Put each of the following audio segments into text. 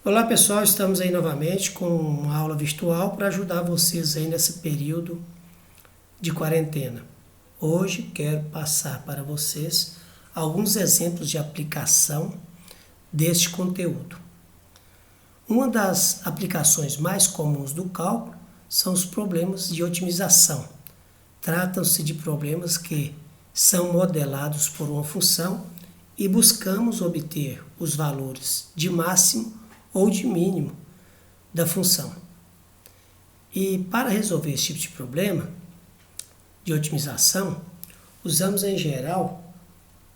Olá pessoal, estamos aí novamente com uma aula virtual para ajudar vocês aí nesse período de quarentena. Hoje quero passar para vocês alguns exemplos de aplicação deste conteúdo. Uma das aplicações mais comuns do cálculo são os problemas de otimização. Tratam-se de problemas que são modelados por uma função e buscamos obter os valores de máximo ou de mínimo da função. E para resolver esse tipo de problema de otimização, usamos em geral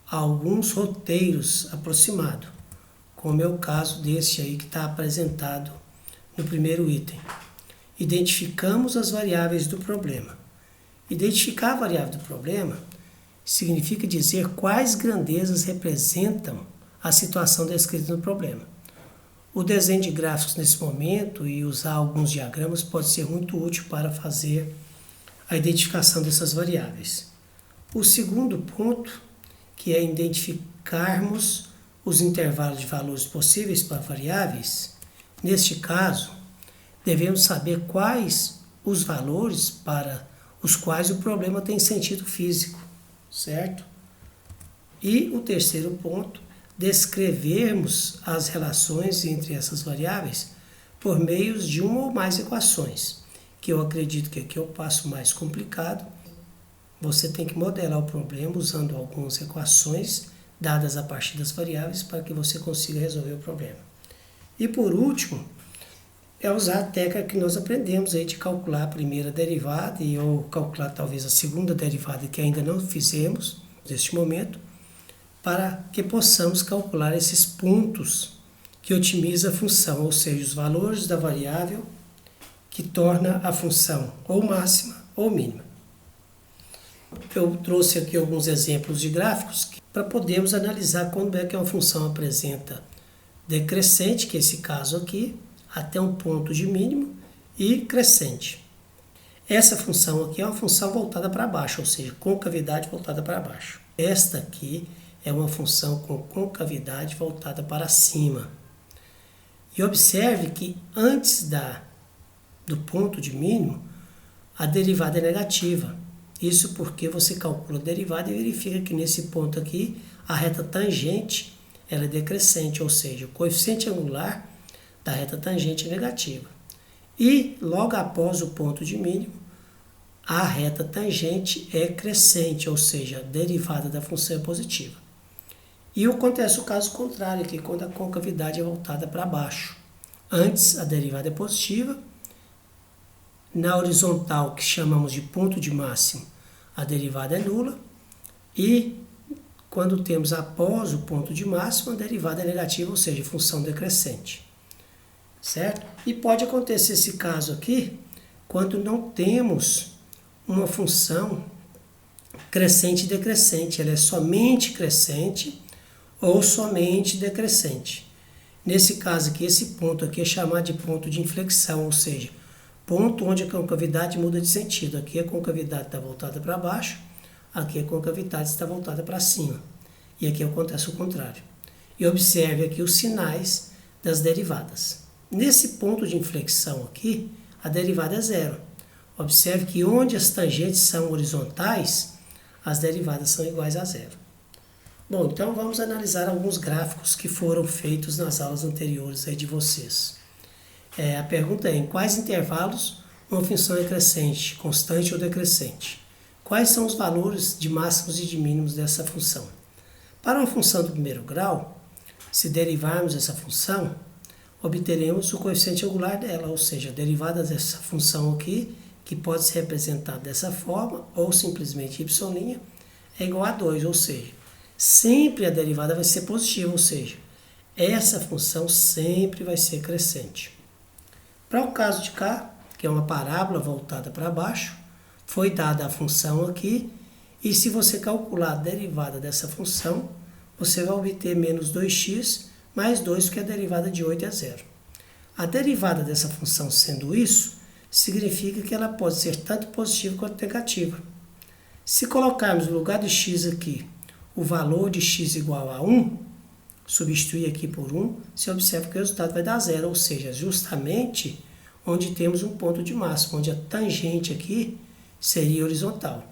alguns roteiros aproximados, como é o caso desse aí que está apresentado no primeiro item. Identificamos as variáveis do problema. Identificar a variável do problema significa dizer quais grandezas representam a situação descrita no problema. O desenho de gráficos nesse momento e usar alguns diagramas pode ser muito útil para fazer a identificação dessas variáveis. O segundo ponto, que é identificarmos os intervalos de valores possíveis para variáveis, neste caso, devemos saber quais os valores para os quais o problema tem sentido físico, certo? E o terceiro ponto, descrevermos as relações entre essas variáveis por meio de uma ou mais equações, que eu acredito que aqui é o passo mais complicado. Você tem que modelar o problema usando algumas equações dadas a partir das variáveis para que você consiga resolver o problema. E por último, é usar a técnica que nós aprendemos aí de calcular a primeira derivada ou calcular talvez a segunda derivada que ainda não fizemos neste momento, para que possamos calcular esses pontos que otimiza a função, ou seja, os valores da variável que torna a função ou máxima ou mínima. Eu trouxe aqui alguns exemplos de gráficos para podermos analisar quando é que uma função apresenta decrescente, que é esse caso aqui, até um ponto de mínimo, e crescente. Essa função aqui é uma função voltada para baixo, ou seja, concavidade voltada para baixo. Esta aqui é uma função com concavidade voltada para cima. E observe que antes do ponto de mínimo, a derivada é negativa. Isso porque você calcula a derivada e verifica que nesse ponto aqui, a reta tangente ela é decrescente, ou seja, o coeficiente angular da reta tangente é negativa. E logo após o ponto de mínimo, a reta tangente é crescente, ou seja, a derivada da função é positiva. E acontece o caso contrário aqui, quando a concavidade é voltada para baixo. Antes a derivada é positiva, na horizontal, que chamamos de ponto de máximo, a derivada é nula, e quando temos após o ponto de máximo, a derivada é negativa, ou seja, função decrescente. Certo? E pode acontecer esse caso aqui, quando não temos uma função crescente e decrescente, ela é somente crescente ou somente decrescente. Nesse caso aqui, esse ponto aqui é chamado de ponto de inflexão, ou seja, ponto onde a concavidade muda de sentido. Aqui a concavidade está voltada para baixo, aqui a concavidade está voltada para cima. E aqui acontece o contrário. E observe aqui os sinais das derivadas. Nesse ponto de inflexão aqui, a derivada é zero. Observe que onde as tangentes são horizontais, as derivadas são iguais a zero. Bom, então vamos analisar alguns gráficos que foram feitos nas aulas anteriores aí de vocês. A pergunta é: em quais intervalos uma função é crescente, constante ou decrescente? Quais são os valores de máximos e de mínimos dessa função? Para uma função do primeiro grau, se derivarmos essa função, obteremos o coeficiente angular dela, ou seja, a derivada dessa função aqui, que pode ser representada dessa forma, ou simplesmente y', é igual a 2, ou seja, sempre a derivada vai ser positiva, ou seja, essa função sempre vai ser crescente. Para o caso de cá, que é uma parábola voltada para baixo, foi dada a função aqui, e se você calcular a derivada dessa função, você vai obter menos 2x mais 2, que é a derivada de 8 é zero. A derivada dessa função sendo isso, significa que ela pode ser tanto positiva quanto negativa. Se colocarmos no lugar de x aqui o valor de x igual a 1, substituir aqui por 1, você observa que o resultado vai dar 0, ou seja, justamente onde temos um ponto de máximo, onde a tangente aqui seria horizontal.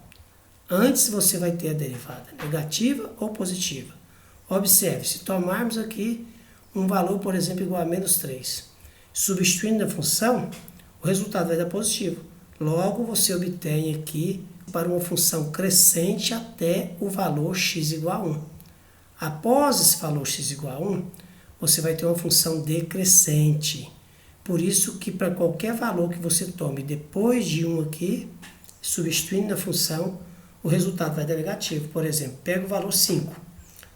Antes você vai ter a derivada negativa ou positiva. Observe, se tomarmos aqui um valor, por exemplo, igual a menos 3, substituindo a função, o resultado vai dar positivo. Logo, você obtém aqui para uma função crescente até o valor x igual a 1. Após esse valor x igual a 1, você vai ter uma função decrescente. Por isso que para qualquer valor que você tome depois de 1 aqui, substituindo a função, o resultado vai dar negativo. Por exemplo, pega o valor 5,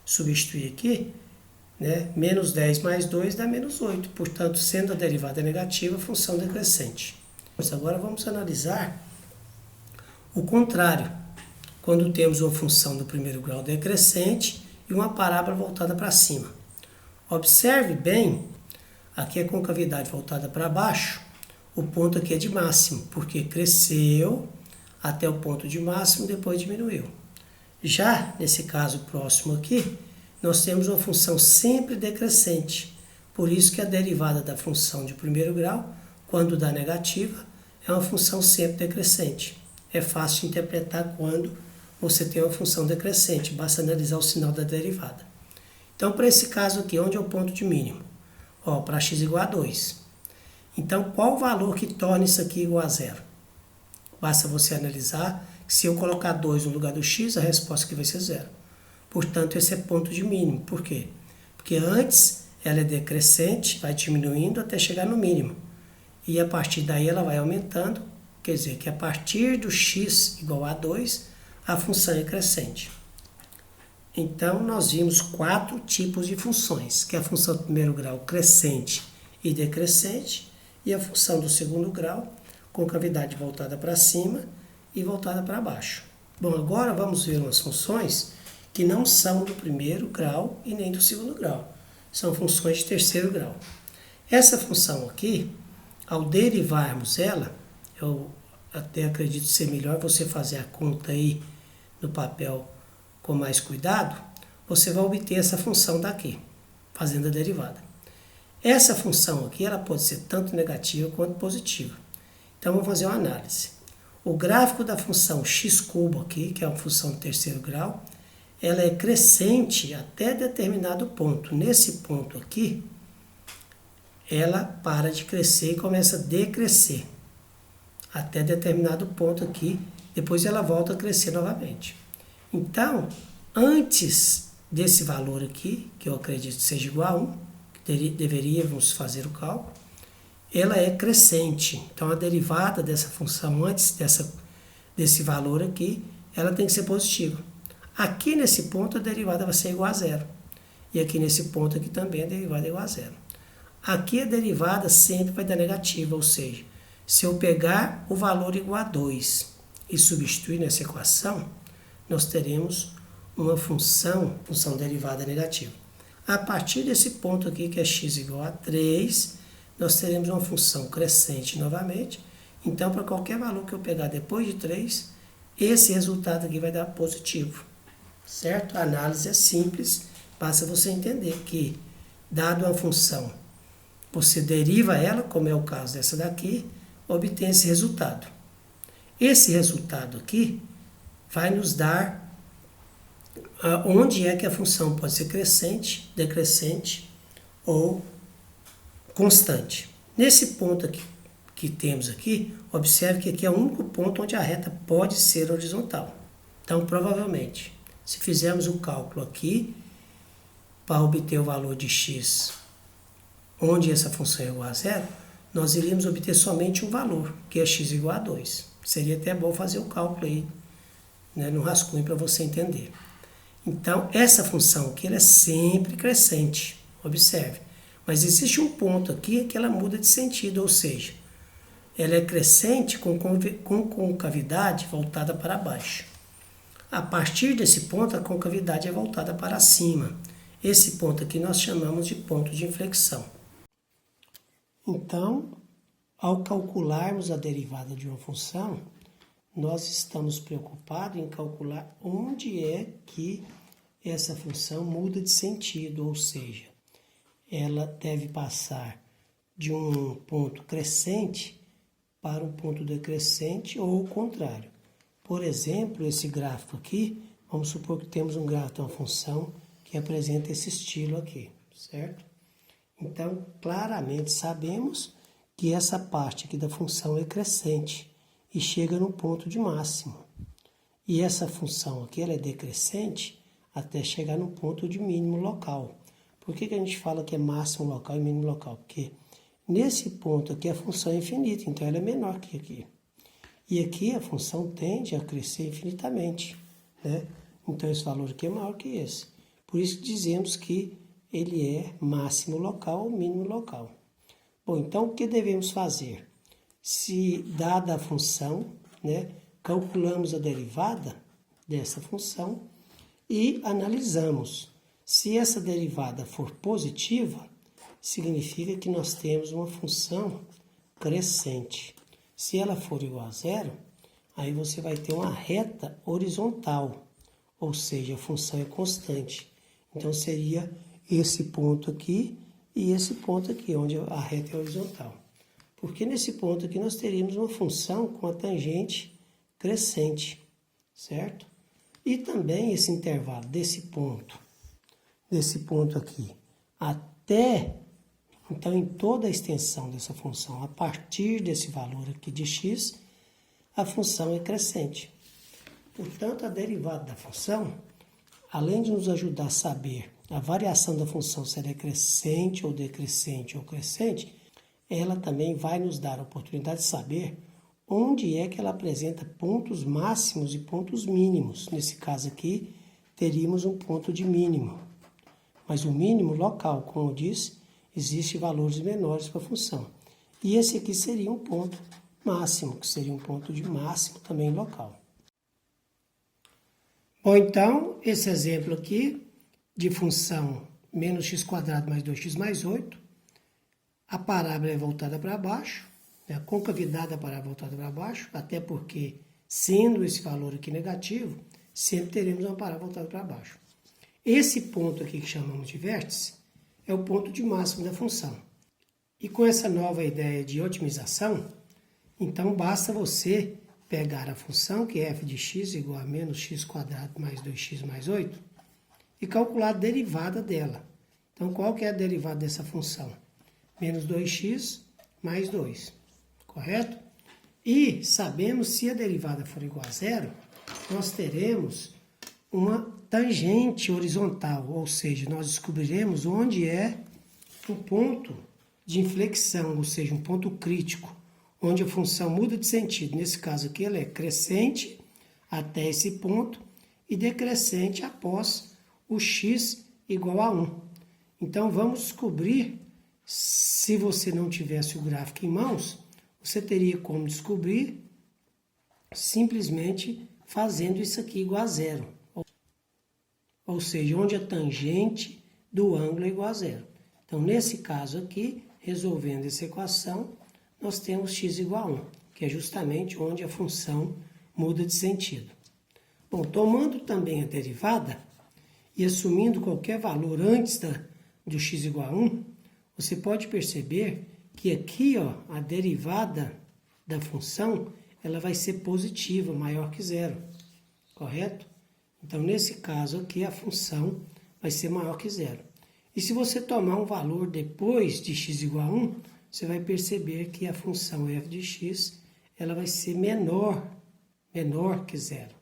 substitui aqui, né? Menos 10 mais 2 dá menos 8. Portanto, sendo a derivada negativa, a função decrescente. Mas agora vamos analisar o contrário, quando temos uma função do primeiro grau decrescente e uma parábola voltada para cima. Observe bem, aqui a concavidade voltada para baixo, o ponto aqui é de máximo, porque cresceu até o ponto de máximo, depois diminuiu. Já nesse caso próximo aqui, nós temos uma função sempre decrescente, por isso que a derivada da função de primeiro grau, quando dá negativa, é uma função sempre decrescente. É fácil de interpretar quando você tem uma função decrescente, basta analisar o sinal da derivada. Então, para esse caso aqui, onde é o ponto de mínimo? Para x igual a 2. Então, qual o valor que torna isso aqui igual a 0? Basta você analisar que se eu colocar 2 no lugar do x, a resposta aqui vai ser 0. Portanto, esse é ponto de mínimo. Por quê? Porque antes ela é decrescente, vai diminuindo até chegar no mínimo. E a partir daí ela vai aumentando, quer dizer que a partir do x igual a 2, a função é crescente. Então, nós vimos 4 tipos de funções, que é a função do primeiro grau crescente e decrescente, e a função do segundo grau, concavidade voltada para cima e voltada para baixo. Bom, agora vamos ver umas funções que não são do primeiro grau e nem do segundo grau. São funções de terceiro grau. Essa função aqui, ao derivarmos ela, eu até acredito ser melhor você fazer a conta aí no papel com mais cuidado, você vai obter essa função daqui, fazendo a derivada. Essa função aqui, ela pode ser tanto negativa quanto positiva. Então, vamos fazer uma análise. O gráfico da função x³ aqui, que é uma função de terceiro grau, ela é crescente até determinado ponto. Nesse ponto aqui, ela para de crescer e começa a decrescer até determinado ponto aqui, depois ela volta a crescer novamente. Então, antes desse valor aqui, que eu acredito que seja igual a 1, que deveríamos fazer o cálculo, ela é crescente. Então, a derivada dessa função antes desse valor aqui, ela tem que ser positiva. Aqui nesse ponto, a derivada vai ser igual a 0. E aqui nesse ponto aqui também, a derivada é igual a 0. Aqui a derivada sempre vai dar negativa, ou seja, se eu pegar o valor igual a 2 e substituir nessa equação, nós teremos uma função derivada negativa. A partir desse ponto aqui, que é x igual a 3, nós teremos uma função crescente novamente. Então, para qualquer valor que eu pegar depois de 3, esse resultado aqui vai dar positivo. Certo? A análise é simples, basta você entender que, dado uma função, você deriva ela, como é o caso dessa daqui, obtém esse resultado. Esse resultado aqui vai nos dar onde é que a função pode ser crescente, decrescente ou constante. Nesse ponto aqui que temos aqui, observe que aqui é o único ponto onde a reta pode ser horizontal. Então, provavelmente, se fizermos o cálculo aqui, para obter o valor de x, onde essa função é igual a 0, nós iríamos obter somente um valor, que é x igual a 2. Seria até bom fazer o cálculo aí, né, no rascunho para você entender. Então, essa função aqui ela é sempre crescente, observe. Mas existe um ponto aqui que ela muda de sentido, ou seja, ela é crescente com concavidade voltada para baixo. A partir desse ponto, a concavidade é voltada para cima. Esse ponto aqui nós chamamos de ponto de inflexão. Então, ao calcularmos a derivada de uma função, nós estamos preocupados em calcular onde é que essa função muda de sentido, ou seja, ela deve passar de um ponto crescente para um ponto decrescente ou o contrário. Por exemplo, esse gráfico aqui, vamos supor que temos um gráfico de uma função que apresenta esse estilo aqui, certo? Então, claramente sabemos que essa parte aqui da função é crescente e chega no ponto de máximo. E essa função aqui ela é decrescente até chegar no ponto de mínimo local. Por que a gente fala que é máximo local e mínimo local? Porque nesse ponto aqui a função é infinita, então ela é menor que aqui. E aqui a função tende a crescer infinitamente, né? Então esse valor aqui é maior que esse. Por isso que dizemos que ele é máximo local ou mínimo local. Bom, então o que devemos fazer? Se dada a função, né, calculamos a derivada dessa função e analisamos. Se essa derivada for positiva, significa que nós temos uma função crescente. Se ela for igual a zero, aí você vai ter uma reta horizontal, ou seja, a função é constante. Então seria esse ponto aqui e esse ponto aqui, onde a reta é horizontal. Porque nesse ponto aqui nós teríamos uma função com a tangente crescente, certo? E também esse intervalo desse ponto aqui, até, então em toda a extensão dessa função, a partir desse valor aqui de x, a função é crescente. Portanto, a derivada da função, além de nos ajudar a saber a variação da função, se ela é crescente ou decrescente ou crescente, ela também vai nos dar a oportunidade de saber onde é que ela apresenta pontos máximos e pontos mínimos. Nesse caso aqui, teríamos um ponto de mínimo. Mas o mínimo local, como eu disse, existem valores menores para a função. E esse aqui seria um ponto máximo, que seria um ponto de máximo também local. Bom, então, esse exemplo aqui de função menos x² mais 2x mais 8, a parábola é voltada para baixo, a concavidade da parábola voltada para baixo, até porque, sendo esse valor aqui negativo, sempre teremos uma parábola voltada para baixo. Esse ponto aqui que chamamos de vértice é o ponto de máximo da função. E com essa nova ideia de otimização, então basta você pegar a função, que é f de x igual a menos x² mais 2x mais 8, e calcular a derivada dela. Então, qual que é a derivada dessa função? Menos 2x mais 2, correto? E sabemos, se a derivada for igual a zero, nós teremos uma tangente horizontal, ou seja, nós descobriremos onde é o ponto de inflexão, ou seja, um ponto crítico, onde a função muda de sentido. Nesse caso aqui, ela é crescente até esse ponto e decrescente após o x igual a 1. Então, vamos descobrir, se você não tivesse o gráfico em mãos, você teria como descobrir simplesmente fazendo isso aqui igual a zero. Ou seja, onde a tangente do ângulo é igual a zero. Então, nesse caso aqui, resolvendo essa equação, nós temos x igual a 1, que é justamente onde a função muda de sentido. Bom, tomando também a derivada e assumindo qualquer valor antes do x igual a 1, você pode perceber que aqui, ó, a derivada da função ela vai ser positiva, maior que zero, correto? Então, nesse caso aqui, a função vai ser maior que zero. E se você tomar um valor depois de x igual a 1, você vai perceber que a função f de x ela vai ser menor que zero.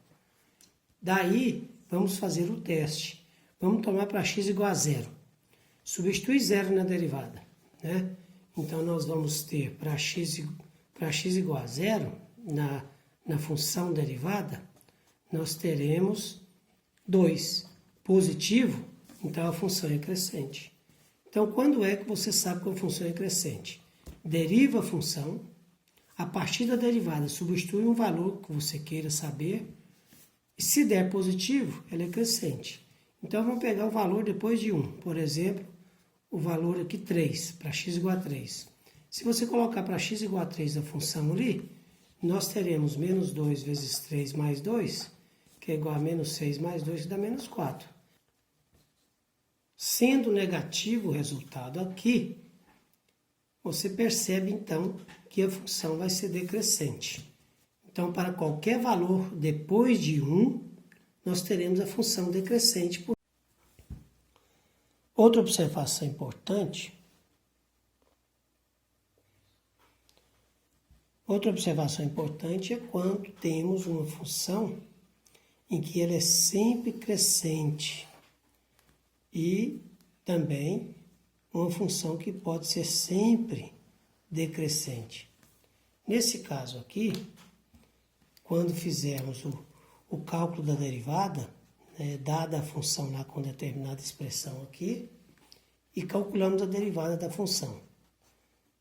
Daí, vamos fazer o teste. Vamos tomar para x igual a zero. Substitui zero na derivada, né? Então, nós vamos ter para x igual a zero, na função derivada, nós teremos 2 positivo, então a função é crescente. Então, quando é que você sabe que a função é crescente? Deriva a função, a partir da derivada substitui um valor que você queira saber, e se der positivo, ela é crescente. Então, vamos pegar o valor depois de 1, por exemplo, o valor aqui 3, para x igual a 3. Se você colocar para x igual a 3 a função ali, nós teremos menos 2 vezes 3 mais 2, que é igual a menos 6 mais 2, que dá menos 4. Sendo negativo o resultado aqui, você percebe então que a função vai ser decrescente. Então, para qualquer valor depois de 1, nós teremos a função decrescente. Outra observação importante é quando temos uma função em que ela é sempre crescente e também uma função que pode ser sempre decrescente. Nesse caso aqui, quando fizermos o cálculo da derivada, dada a função lá com determinada expressão aqui, e calculamos a derivada da função,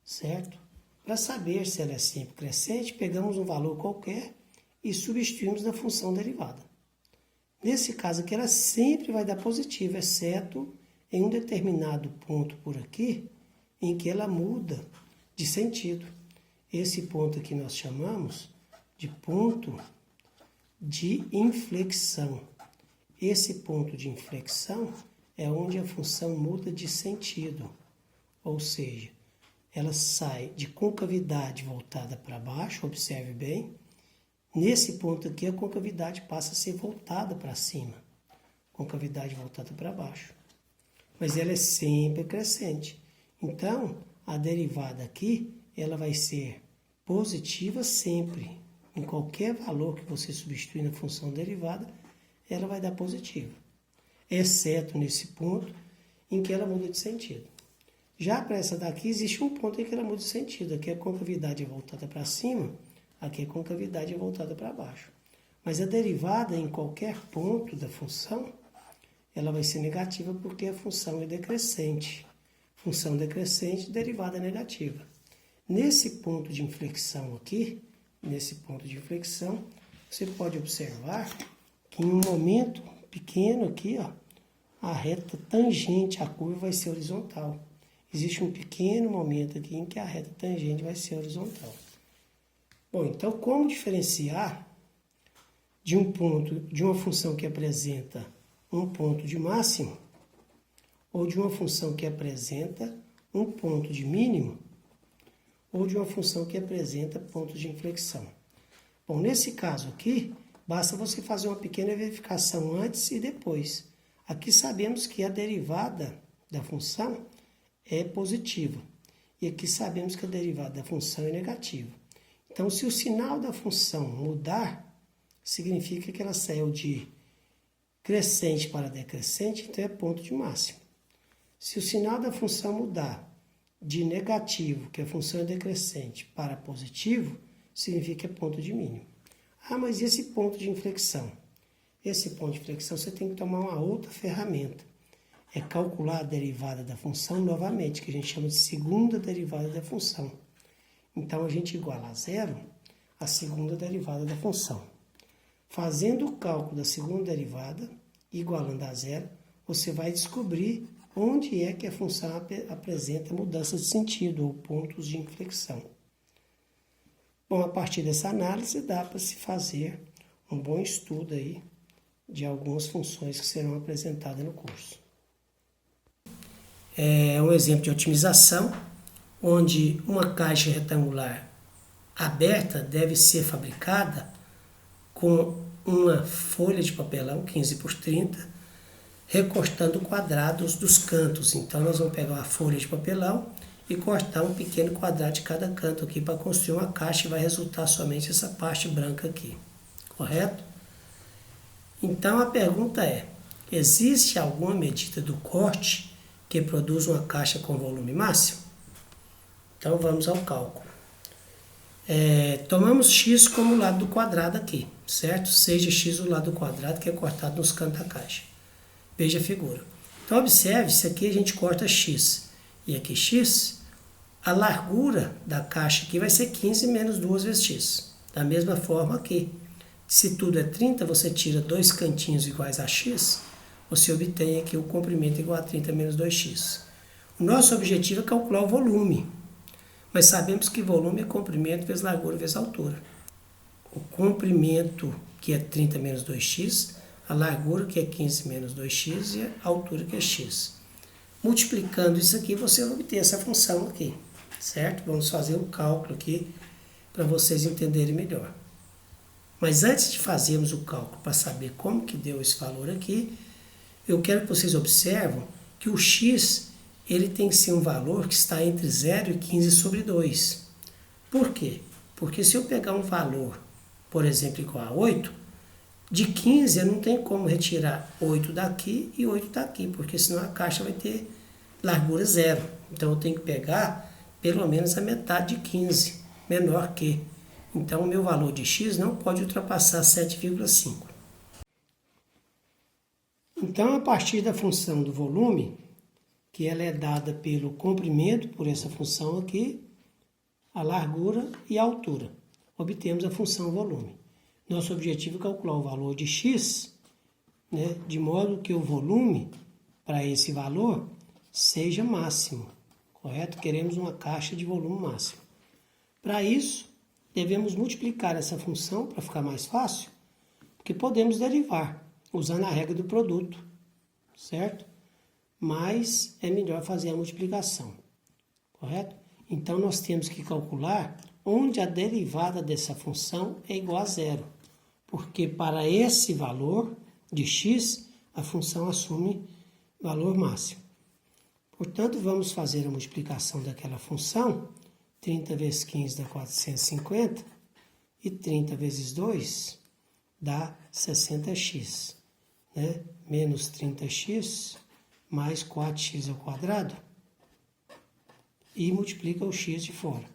certo? Para saber se ela é sempre crescente, pegamos um valor qualquer e substituímos na função derivada. Nesse caso aqui, ela sempre vai dar positivo, exceto em um determinado ponto por aqui, em que ela muda de sentido. Esse ponto aqui nós chamamos de ponto de inflexão. Esse ponto de inflexão é onde a função muda de sentido, ou seja, ela sai de concavidade voltada para baixo, observe bem. Nesse ponto aqui, a concavidade passa a ser voltada para cima, concavidade voltada para baixo. Mas ela é sempre crescente. Então, a derivada aqui, ela vai ser positiva sempre. Em qualquer valor que você substituir na função derivada, ela vai dar positivo. Exceto nesse ponto em que ela muda de sentido. Já para essa daqui, existe um ponto em que ela muda de sentido. Aqui a concavidade é voltada para cima, aqui a concavidade é voltada para baixo. Mas a derivada em qualquer ponto da função, ela vai ser negativa porque a função é decrescente. Função decrescente, derivada negativa. Nesse ponto de inflexão aqui, você pode observar que em um momento pequeno aqui, a reta tangente à curva vai ser horizontal. Existe um pequeno momento aqui em que a reta tangente vai ser horizontal. Bom, então como diferenciar de uma função que apresenta um ponto de máximo ou de uma função que apresenta um ponto de mínimo ou de uma função que apresenta pontos de inflexão? Bom, nesse caso aqui, basta você fazer uma pequena verificação antes e depois. Aqui sabemos que a derivada da função é positiva. E aqui sabemos que a derivada da função é negativa. Então, se o sinal da função mudar, significa que ela saiu de crescente para decrescente, então é ponto de máximo. Se o sinal da função mudar de negativo, que a função é decrescente, para positivo, significa que é ponto de mínimo. Ah, mas e esse ponto de inflexão? Esse ponto de inflexão você tem que tomar uma outra ferramenta. É calcular a derivada da função novamente, que a gente chama de segunda derivada da função. Então, a gente iguala a zero a segunda derivada da função. Fazendo o cálculo da segunda derivada, igualando a zero, você vai descobrir onde é que a função apresenta mudança de sentido, ou pontos de inflexão. Bom, a partir dessa análise, dá para se fazer um bom estudo aí de algumas funções que serão apresentadas no curso. É um exemplo de otimização, onde uma caixa retangular aberta deve ser fabricada com uma folha de papelão 15 por 30, recortando quadrados dos cantos. Então, nós vamos pegar uma folha de papelão e cortar um pequeno quadrado de cada canto aqui para construir uma caixa e vai resultar somente essa parte branca aqui. Correto? Então, a pergunta é, existe alguma medida do corte que produz uma caixa com volume máximo? Então, vamos ao cálculo. Tomamos x como lado do quadrado aqui, certo? Seja x o lado do quadrado que é cortado nos cantos da caixa. Veja a figura. Então, observe, isso aqui a gente corta x. E aqui x, a largura da caixa aqui vai ser 15 menos 2 vezes x. Da mesma forma aqui. Se tudo é 30, você tira dois cantinhos iguais a x, você obtém aqui o comprimento igual a 30 menos 2x. O nosso objetivo é calcular o volume. Mas sabemos que volume é comprimento vezes largura vezes altura. O comprimento, que é 30 menos 2x, a largura, que é 15 menos 2x, e a altura, que é x. multiplicando isso aqui, você vai obter essa função aqui, certo? Vamos fazer o cálculo aqui para vocês entenderem melhor. Mas antes de fazermos o cálculo para saber como que deu esse valor aqui, eu quero que vocês observem que o x ele tem que ser um valor que está entre 0 e 15 sobre 2. Por quê? Porque se eu pegar um valor, por exemplo, igual a 8, de 15 eu não tenho como retirar 8 daqui e 8 daqui, porque senão a caixa vai ter largura 0. Então eu tenho que pegar pelo menos a metade de 15, menor que. Então o meu valor de x não pode ultrapassar 7,5. Então, a partir da função do volume, que ela é dada pelo comprimento, por essa função aqui, a largura e a altura, obtemos a função volume. Nosso objetivo é calcular o valor de x, né, de modo que o volume para esse valor seja máximo, correto? Queremos uma caixa de volume máximo. Para isso, devemos multiplicar essa função para ficar mais fácil, porque podemos derivar usando a regra do produto, certo? Mas é melhor fazer a multiplicação, correto? Então, nós temos que calcular onde a derivada dessa função é igual a 0, porque para esse valor de x, a função assume valor máximo. Portanto, vamos fazer a multiplicação daquela função, 30 vezes 15 dá 450, e 30 vezes 2 dá 60x, né? Menos 30x mais 4x ao quadrado, e multiplica o x de fora.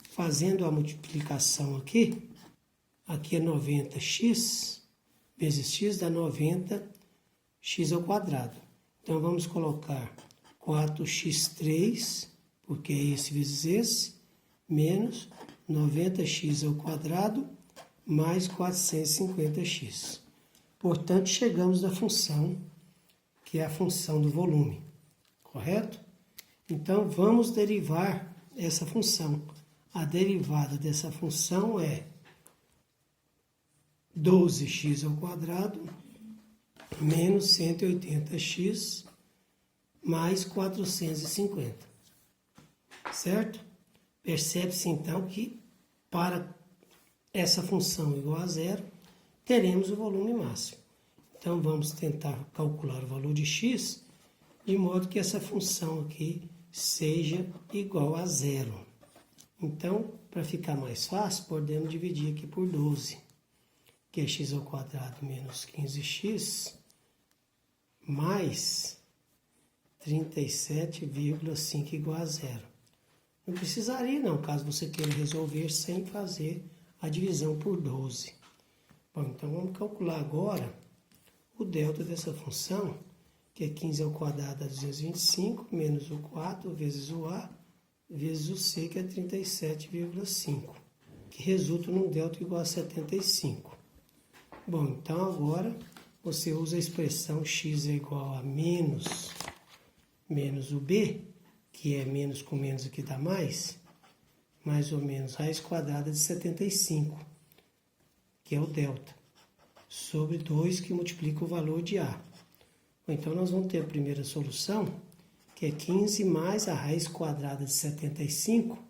Fazendo a multiplicação aqui é 90x vezes x dá 90x ao quadrado. Então, vamos colocar 4x3, porque é esse vezes esse, menos 90x ao quadrado, mais 450x. Portanto, chegamos na função, que é a função do volume, correto? Então, vamos derivar essa função. A derivada dessa função é 12x ao quadrado menos 180x mais 450, certo? Percebe-se então que para essa função igual a 0, teremos o volume máximo. Então, vamos tentar calcular o valor de x, de modo que essa função aqui seja igual a 0. Então, para ficar mais fácil, podemos dividir aqui por 12, que é x ao quadrado menos 15x, mais 37,5 igual a 0. Não precisaria não, caso você queira resolver sem fazer a divisão por 12. Bom, então vamos calcular agora o delta dessa função, que é 15 ao quadrado dá 225, menos o 4 vezes o a, vezes o c, que é 37,5, que resulta num delta igual a 75. Bom, então agora você usa a expressão x é igual a menos o b, que é menos com menos aqui dá mais ou menos raiz quadrada de 75, que é o delta, sobre 2, que multiplica o valor de a. Então, nós vamos ter a primeira solução, que é 15 mais a raiz quadrada de 75,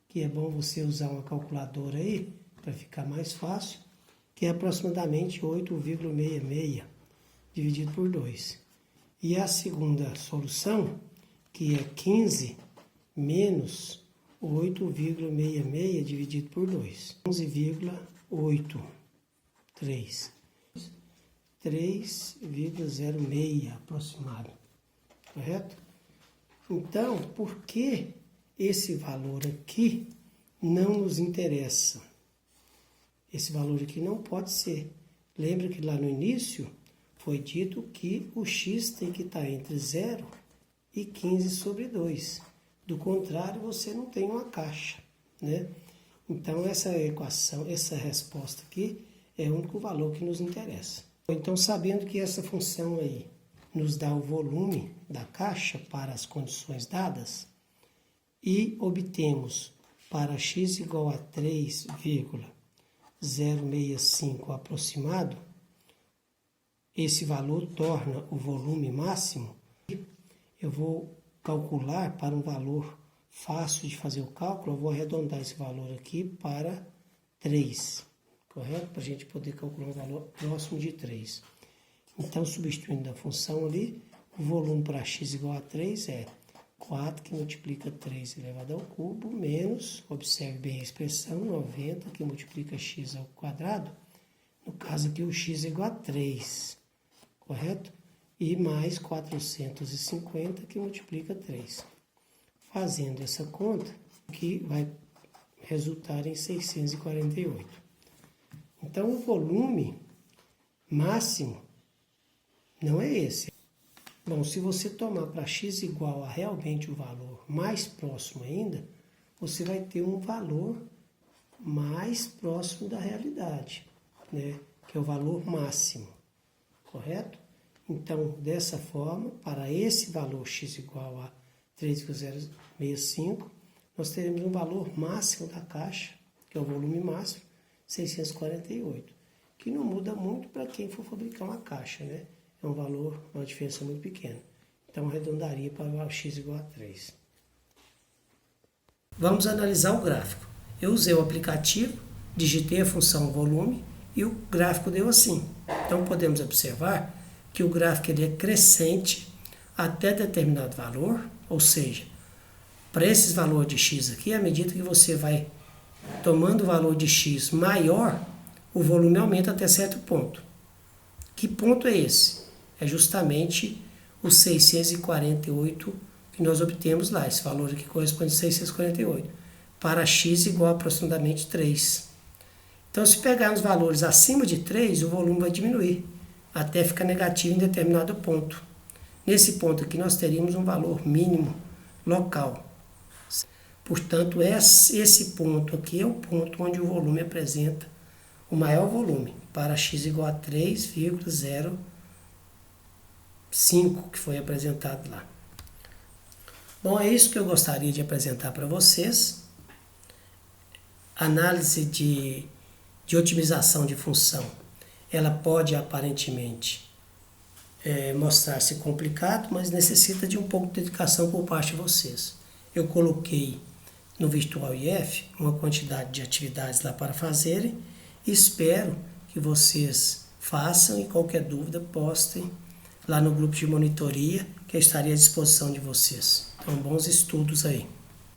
que é bom você usar uma calculadora aí, para ficar mais fácil, que é aproximadamente 8,66, dividido por 2. E a segunda solução, que é 15 menos 8,66 dividido por 2. 11,83. 3,06 aproximado. Correto? Então, por que esse valor aqui não nos interessa? Esse valor aqui não pode ser. Lembra que lá no início foi dito que o x tem que estar entre 0 e 15 sobre 2. Do contrário, você não tem uma caixa, né? Então, essa equação, essa resposta aqui é o único valor que nos interessa. Então, sabendo que essa função aí nos dá o volume da caixa para as condições dadas, e obtemos para x igual a 3,065 aproximado, esse valor torna o volume máximo. eu vou calcular para um valor fácil de fazer o cálculo, eu vou arredondar esse valor aqui para 3, correto? Para a gente poder calcular um valor próximo de 3. Então, substituindo a função ali, o volume para x igual a 3 é 4 que multiplica 3 elevado ao cubo, menos, observe bem a expressão, 90 que multiplica x ao quadrado. No caso aqui, o x é igual a 3, correto? E mais 450 que multiplica 3. Fazendo essa conta, que vai resultar em 648. Então, o volume máximo não é esse. Bom, se você tomar para x igual a realmente o valor mais próximo ainda, você vai ter um valor mais próximo da realidade, né? Que é o valor máximo, correto? Então, dessa forma, para esse valor x igual a 3,065, nós teremos um valor máximo da caixa, que é o volume máximo, 648, que não muda muito para quem for fabricar uma caixa, né? É um valor, uma diferença muito pequena. Então, arredondaria para o x igual a 3. Vamos analisar o gráfico. Eu usei o aplicativo, digitei a função volume e o gráfico deu assim. Então, podemos observar que o gráfico ele é crescente até determinado valor, ou seja, para esses valores de x aqui, à medida que você vai tomando o valor de x maior, o volume aumenta até certo ponto. Que ponto é esse? É justamente os 648 que nós obtemos lá. Esse valor aqui corresponde a 648. Para x igual a aproximadamente 3. Então, se pegarmos valores acima de 3, o volume vai diminuir, até ficar negativo em determinado ponto. Nesse ponto aqui, nós teríamos um valor mínimo local. Portanto, esse ponto aqui é o ponto onde o volume apresenta o maior volume, para x igual a 3,05, que foi apresentado lá. Bom, é isso que eu gostaria de apresentar para vocês. Análise de otimização de função. Ela pode, aparentemente, mostrar-se complicado, mas necessita de um pouco de dedicação por parte de vocês. Eu coloquei no Virtual IF uma quantidade de atividades lá para fazerem. Espero que vocês façam e qualquer dúvida postem lá no grupo de monitoria, que eu estaria à disposição de vocês. Então, bons estudos aí.